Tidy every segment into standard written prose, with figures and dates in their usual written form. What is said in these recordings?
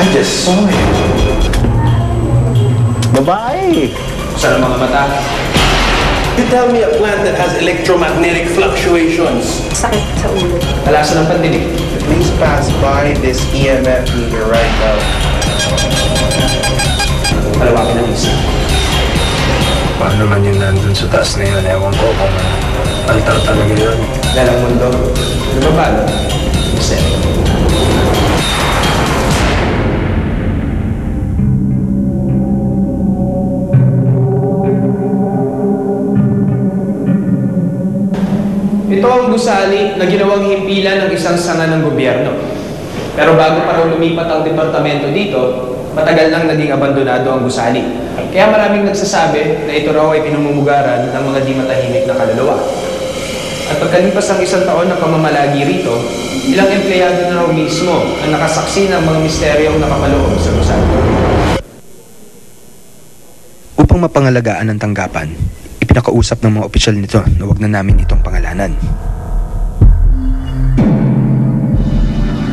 I just saw it. Babae! Saan ang mga mata? You tell me a plant that has electromagnetic fluctuations. Sakit sa ulo. Talasan ng pandinig. Please pass by this EMF meter right now. Palawakin ang isa. Paano man yung nandun sa taas na yun? Ewan ko kung altar talaga yun. Dalang mundo. Lumabalo. Isa. Ito ang gusali na ginawang himpilan ng isang sanga ng gobyerno. Pero bago pa raw lumipat ang departamento dito, matagal nang naging abandonado ang gusali. Kaya maraming nagsasabi na ito raw ay pinamumugaran ng mga di matahimik na kaluluwa. At pagkalipas ng isang taon ng pamamalagi rito, ilang empleyado na raw mismo ang nakasaksi ng mga misteryong nakapaloob sa gusali. Upang mapangalagaan ang tanggapan, ipinakausap ng mga opisyal nito na wag na namin itong pangalanan.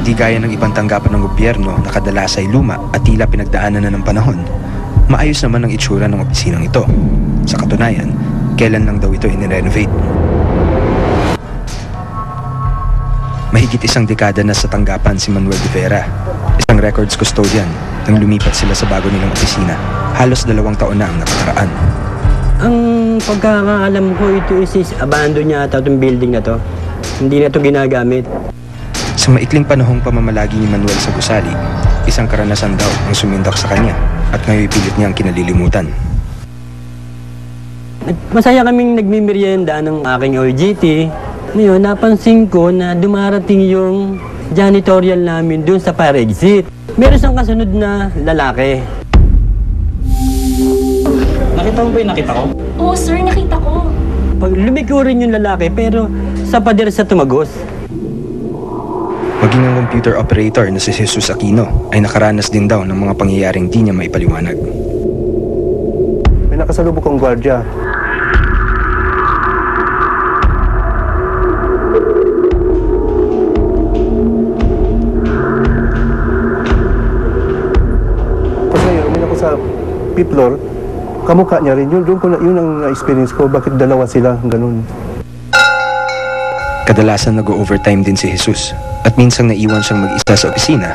Di gaya ng ibang tanggapan ng gobyerno na kadalas ay luma at tila pinagdaanan na ng panahon, maayos naman ang itsura ng opisinang ito. Sa katunayan, kailan lang daw ito inirenovate. Mahigit isang dekada na sa tanggapan si Manuel de Vera, isang records custodian, nang lumipat sila sa bago nilang opisina. Halos 2 taon na ang nakakaraan. Ang pagkakaalam ko, ito is abandon niya ata itong building na to. Hindi na ito ginagamit. Sa maikling panahong pamamalagi ni Manuel sa gusali, isang karanasan daw ang sumindak sa kanya at ngayon pilit niyang kinalilimutan. Masaya kaming nagmimerienda ng aking OJT. Ngayon, napansin ko na dumarating yung janitorial namin dun sa fire exit. Meron siyang kasunod na lalaki. Nakita mo ba yung nakita ko? Oo, sir, nakita ko. Pag lumiko rin yung lalaki, pero sa pader sa tumagos. Maging ang computer operator na si Jesus Aquino ay nakaranas din daw ng mga pangyayaring di niya maipaliwanag. May nakasalubok kong gwardiya. Tapos ngayon, umin ako sa P-floor, kamukha niya rin. Yun ang experience ko, bakit dalawa sila, ganun. Kadalasan nag-overtime din si Jesus at minsang naiwan siyang mag-isa sa opisina.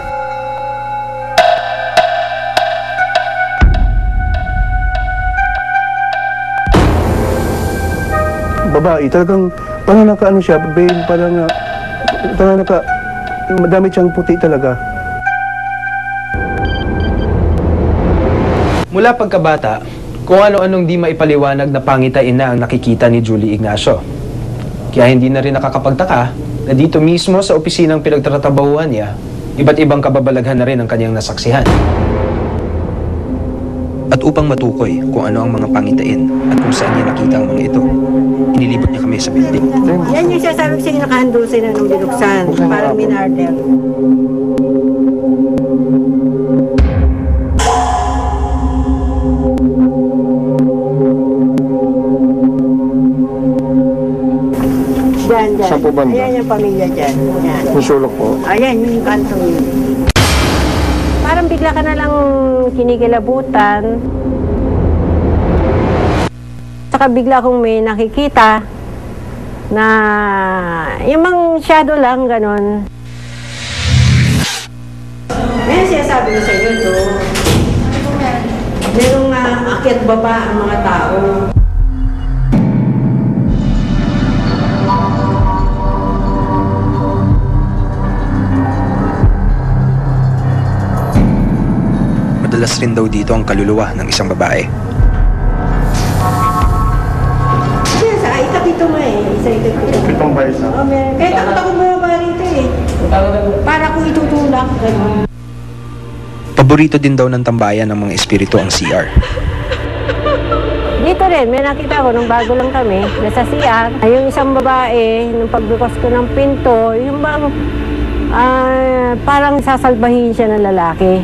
Babae, talagang parang naka-ano siya, parang naka, madami siyang puti talaga. Mula pagkabata, kung ano-anong di maipaliwanag na pangitain na ang nakikita ni Julie Ignacio. Kaya hindi na rin nakakapagtaka na dito mismo sa opisinang pinagtatrabahuan niya, iba't ibang kababalaghan na rin ang kanyang nasaksihan. At upang matukoy kung ano ang mga pangitain at kung saan niya nakita ang mga ito, inilibot niya kami sa building. Yan yung sasabi sa'yo nakahandol sila nung binuksan. Parang minarder. Diyan. Saan po banda? Ayan yung pamilya dyan. Yan. Yung sulok po. Ayan, yung kanto yun. Parang bigla ka na lang kinikilabutan. Saka bigla kong may nakikita na yung mga shadow lang, ganon. May sinasabi ko sa inyo to. Merong akyat baba ang mga tao. Madalas rin daw dito ang kaluluwa ng isang babae. Yes, itabi ito mo eh. Pitong bayos na. Oh, kahit ako bumaba rito eh. Para kung itutulak, gano'n. Paborito din daw ng tambayan ng mga espiritu ang CR. Dito rin, may nakita ko nung bago lang kami, nasa CR. Yung isang babae, nung pagbukas ko ng pinto, yung bang parang sasalbahin siya ng lalaki.